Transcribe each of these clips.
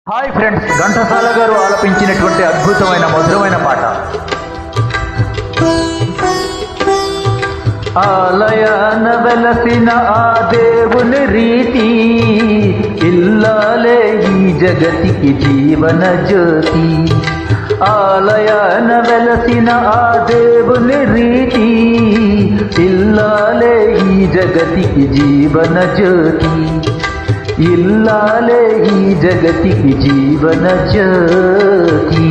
Hi friends, Ghantasala గారు ఆలపించినటువంటి అద్భుతమైన మధురమైన పాట. ఆలయాన వెలసిన ఆ దేవుని రీతి, ఇల్లాలే ఈ జగతికి జీవన జ్యోతి. ఆలయాన వెలసిన ఆ దేవుని రీతి, ఇల్లాలే ఈ జగతికి జీవన జ్యోతి. ఇల్లాలే ఈ జగతికి జీవన జ్యోతి.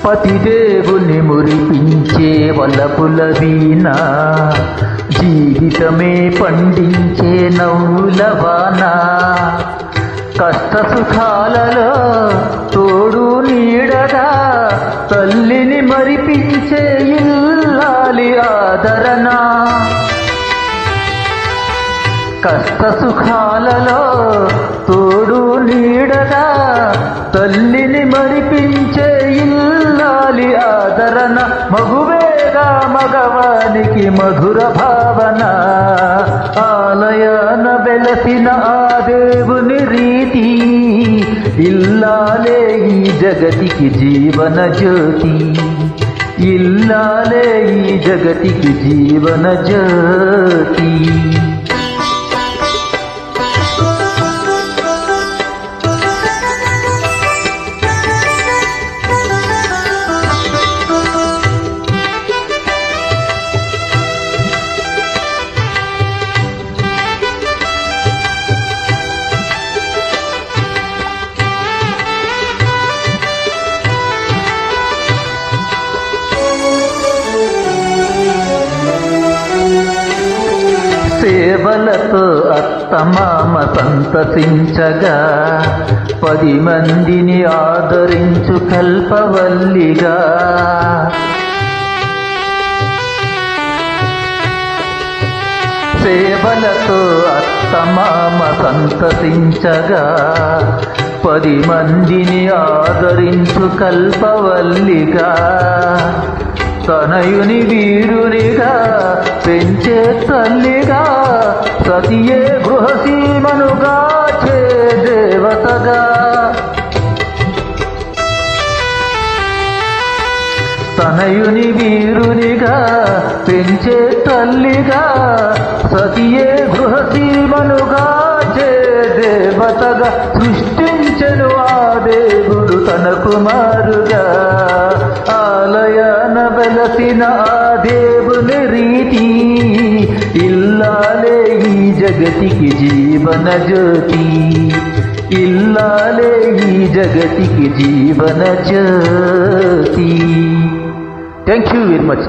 పతిదేవుని మురిపించే వలపుల వీణ, జీవితమే పండించే నవ్వుల వాన. కష్ట సుఖాలలో తోడు నీడగా తల్లిని మరిపించే ఇల్లాలి ఆదరణ. కష్ట సుఖాలలో తోడు నీడగా తల్లిని మరిపించే ఇల్లాలి ఆదరణ. మగువేగా మగవానికి మధుర భావన, ఆలయాన వెలసిన ఆ దేవుని రీతి, ఇల్లాలే ఈ జగతికి జీవన జ్యోతి. ఇల్లాలే ఈ జగతికి జీవన జ్యోతి. సేవలతో అత్తమామ సంతసించగా, 10 మందిని ఆదరించు కల్పవల్లిగా. సేవలతో అత్తమామ సంతసించగా, 10 మందిని ఆదరించు కల్పవల్లిగా. తనయుని వీరునిగా పెంచే తల్లిగా, సతియే గృహసీమనుగా చే దేవతగా. తనయుని వీరునిగా పెంచే తల్లిగా, సతియే గృహసీమనుగా చే దేవతగా. సృష్టించెను ఆ దేవుడు తన కుమారుగా, ఆలయాన వెలసిన ఆ దేవుని రీతి, ఇల్లాలే ఈ జగతికి జీవన జ్యోతి. ఇల్లాలే ఈ జగతికి జీవన జ్యోతి. Thank you very much.